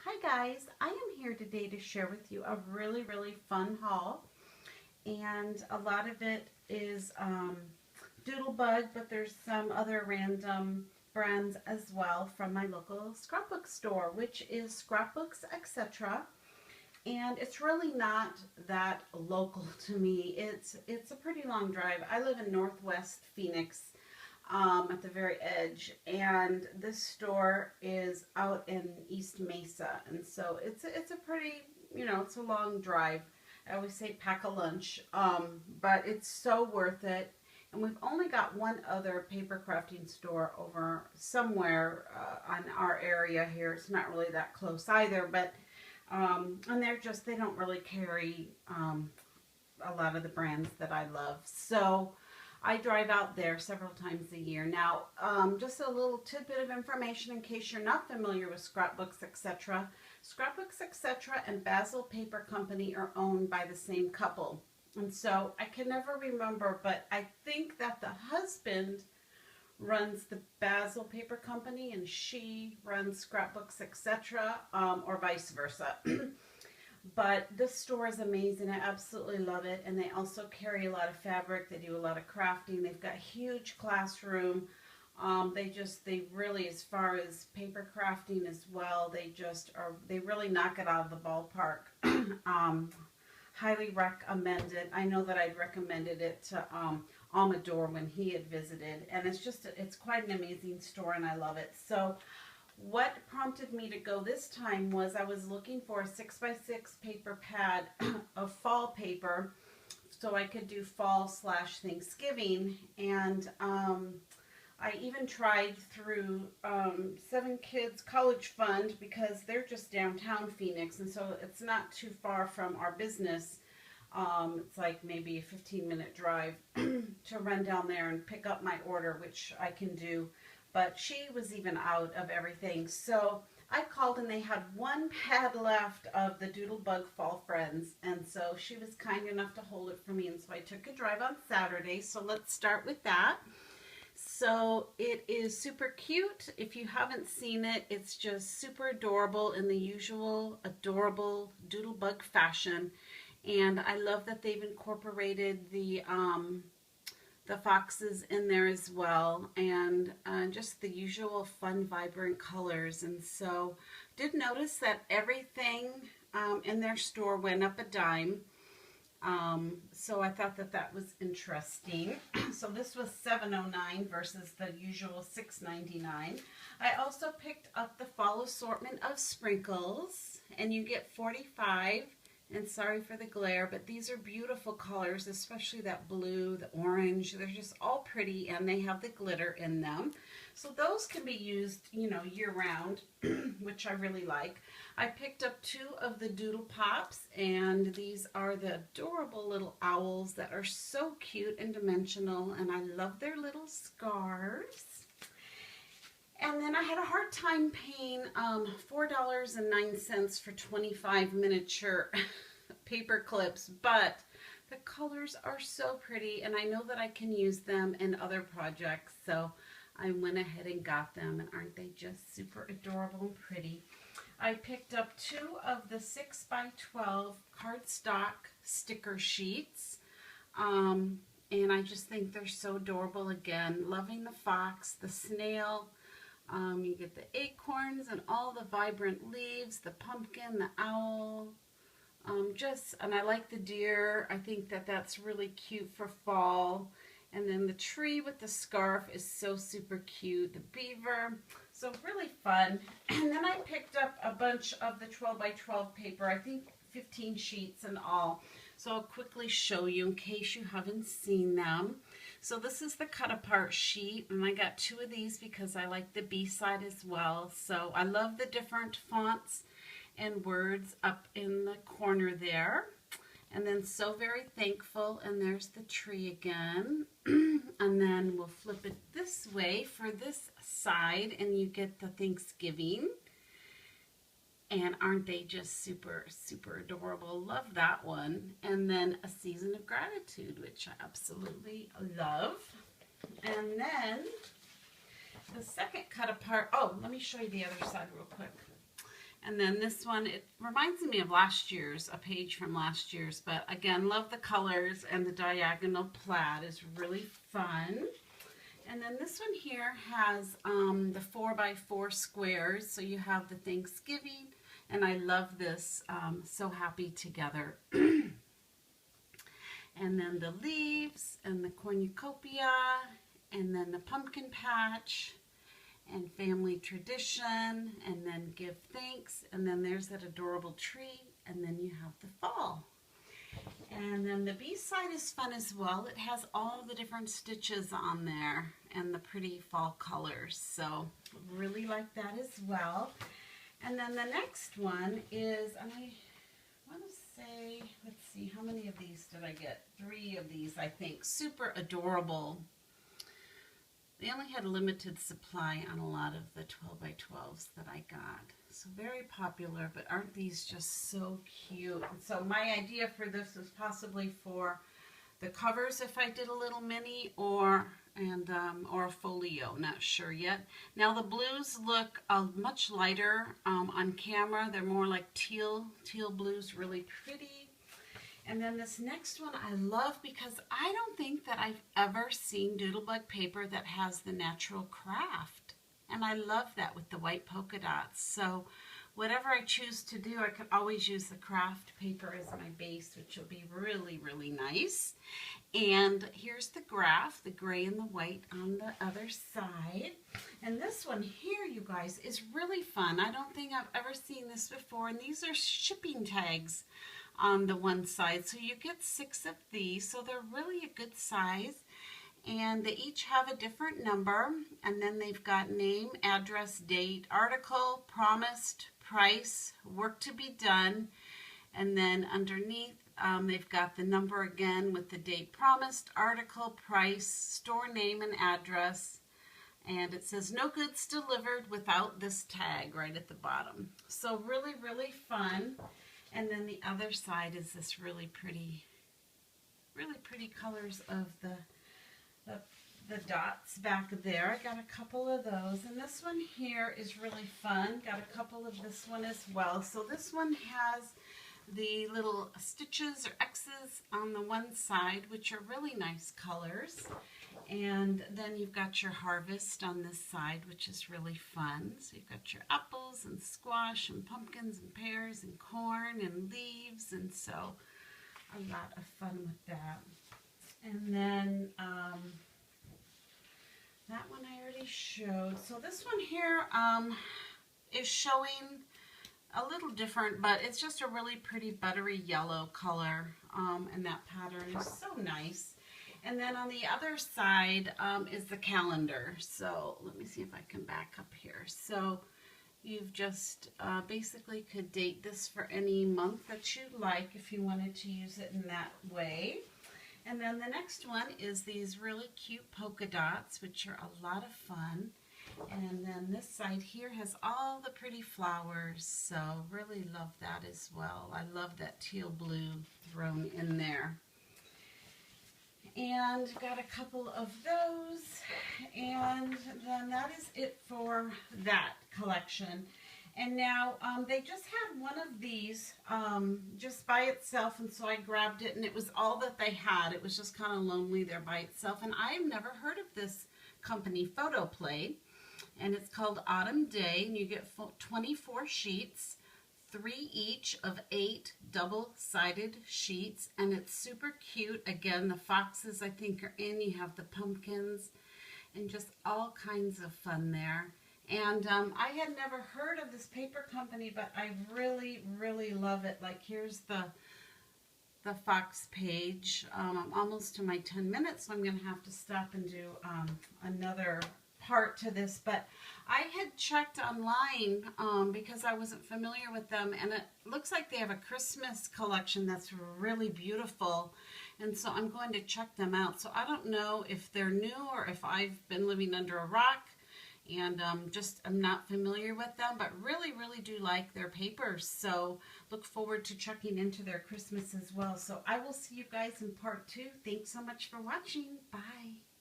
Hi guys, I am here today to share with you a really fun haul, and a lot of it is Doodlebug, but there's some other random brands as well from my local scrapbook store, which is Scrapbooks Etc. And it's really not that local to me. It's a pretty long drive. I live in Northwest Phoenix, at the very edge, and this store is out in East Mesa, and so it's a pretty, it's a long drive. I always say pack a lunch, but it's so worth it. And we've only got one other paper crafting store over somewhere on our area here. It's not really that close either, but and they don't really carry a lot of the brands that I love. So I drive out there several times a year. Now, just a little tidbit of information in case you're not familiar with Scrapbooks Etc. Scrapbooks Etc. and Basil Paper Company are owned by the same couple. And so I can never remember, but I think that the husband runs the Basil Paper Company and she runs Scrapbooks Etc. Or vice versa. But this store is amazing. I absolutely love it. And they also carry a lot of fabric. They do a lot of crafting. They've got a huge classroom. They really, as far as paper crafting as well, they really knock it out of the ballpark. Highly recommend it. I know that I'd recommended it to Amador when he had visited. And it's quite an amazing store and I love it. So what prompted me to go this time was I was looking for a 6x6 paper pad of fall paper so I could do fall/Thanksgiving, and I even tried through 7 Kids College Fund because they're just downtown Phoenix, and so it's not too far from our business. It's like maybe a 15-minute drive to run down there and pick up my order, which I can do. But she was even out of everything. So I called and they had one pad left of the Doodlebug Fall Friends. And so she was kind enough to hold it for me. And so I took a drive on Saturday. So let's start with that. So it is super cute. If you haven't seen it, it's just super adorable in the usual adorable Doodlebug fashion. And I love that they've incorporated the foxes in there as well, and just the usual fun, vibrant colors. And so did notice that everything in their store went up a dime. So I thought that was interesting. So this was $7.09 versus the usual $6.99. I also picked up the fall assortment of sprinkles, and you get 45. And sorry for the glare, but these are beautiful colors, especially that blue, the orange. They're just all pretty, and they have the glitter in them. So those can be used, year-round, which I really like. I picked up 2 of the Doodle Pops, and these are the adorable little owls that are so cute and dimensional, and I love their little scarves. And then I had a hard time paying $4.09 for 25 miniature paper clips, but the colors are so pretty, and I know that I can use them in other projects, so I went ahead and got them, and aren't they just super adorable and pretty? I picked up 2 of the 6x12 cardstock sticker sheets, and I just think they're so adorable. Again, loving the fox, the snail. You get the acorns and all the vibrant leaves, the pumpkin, the owl, and I like the deer. I think that's really cute for fall. And then the tree with the scarf is so super cute. The beaver, so really fun. And then I picked up a bunch of the 12x12 paper, I think 15 sheets in all. So I'll quickly show you in case you haven't seen them. So this is the cut apart sheet, and I got 2 of these because I like the B side as well. So I love the different fonts and words up in the corner there. And then so very thankful, and there's the tree again. And then we'll flip it this way for this side, and you get the Thanksgiving. And aren't they just super, super adorable? Love that one. And then a season of gratitude, which I absolutely love. And then the second cut apart, oh, let me show you the other side real quick. And then this one, it reminds me of last year's, a page from last year's, but again, love the colors, and the diagonal plaid is really fun. And then this one here has the 4x4 squares, so you have the Thanksgiving, and I love this, So Happy Together. And then the leaves, and the cornucopia, and then the pumpkin patch, and family tradition, and then give thanks, and then there's that adorable tree, and then you have the fall. And then the B-side is fun as well. It has all the different stitches on there and the pretty fall colors, so really like that as well. And then the next one is, and I want to say, let's see, how many of these did I get? 3 of these, I think. Super adorable. They only had a limited supply on a lot of the 12x12s that I got. So very popular, but aren't these just so cute? And so my idea for this is possibly for the covers if I did a little mini, or a folio, not sure yet. Now the blues look much lighter on camera. They're more like teal blues, really pretty. And then this next one I love because I don't think that I've ever seen Doodlebug paper that has the natural craft. And I love that with the white polka dots. So whatever I choose to do, I could always use the craft paper as my base, which will be really, really nice. And here's the graph, the gray and the white on the other side. And this one here, you guys, is really fun. I don't think I've ever seen this before. And these are shipping tags on the one side. So you get 6 of these. So they're really a good size. And they each have a different number. And then they've got name, address, date, article, promised, price, work to be done. And then underneath, they've got the number again with the date promised, article, price, store name and address. And it says no goods delivered without this tag right at the bottom. So really, really fun. And then the other side is this really pretty colors of the dots back there. I got a couple of those. And this one here is really fun. Got a couple of this one as well. So this one has the little stitches or X's on the one side, which are really nice colors. And then you've got your harvest on this side, which is really fun. So you've got your apples and squash and pumpkins and pears and corn and leaves. And so a lot of fun with that. And then that one I already showed. So this one here is showing a little different, but it's just a really pretty buttery yellow color, and that pattern is so nice. And then on the other side is the calendar. So let me see if I can back up here. So you've just basically could date this for any month that you like if you wanted to use it in that way. And then the next one is these really cute polka dots, which are a lot of fun. And then this side here has all the pretty flowers, so really love that as well. I love that teal blue thrown in there. And got a couple of those, and then that is it for that collection. And now they just had one of these just by itself, and so I grabbed it, and it was all that they had. It was just kind of lonely there by itself, and I have never heard of this company, Photoplay, and it's called Autumn Day, and you get 24 sheets, 3 each of 8 double-sided sheets, and it's super cute. Again, the foxes I think are in. You have the pumpkins, and just all kinds of fun there. And I had never heard of this paper company, but I really, really love it. Like, here's the Fox page. I'm almost to my 10 minutes, so I'm going to have to stop and do another part to this. But I had checked online because I wasn't familiar with them, and it looks like they have a Christmas collection that's really beautiful. And so I'm going to check them out. So I don't know if they're new or if I've been living under a rock and I'm not familiar with them, but really, really do like their papers. So look forward to checking into their Christmas as well. So I will see you guys in part 2. Thanks so much for watching. Bye.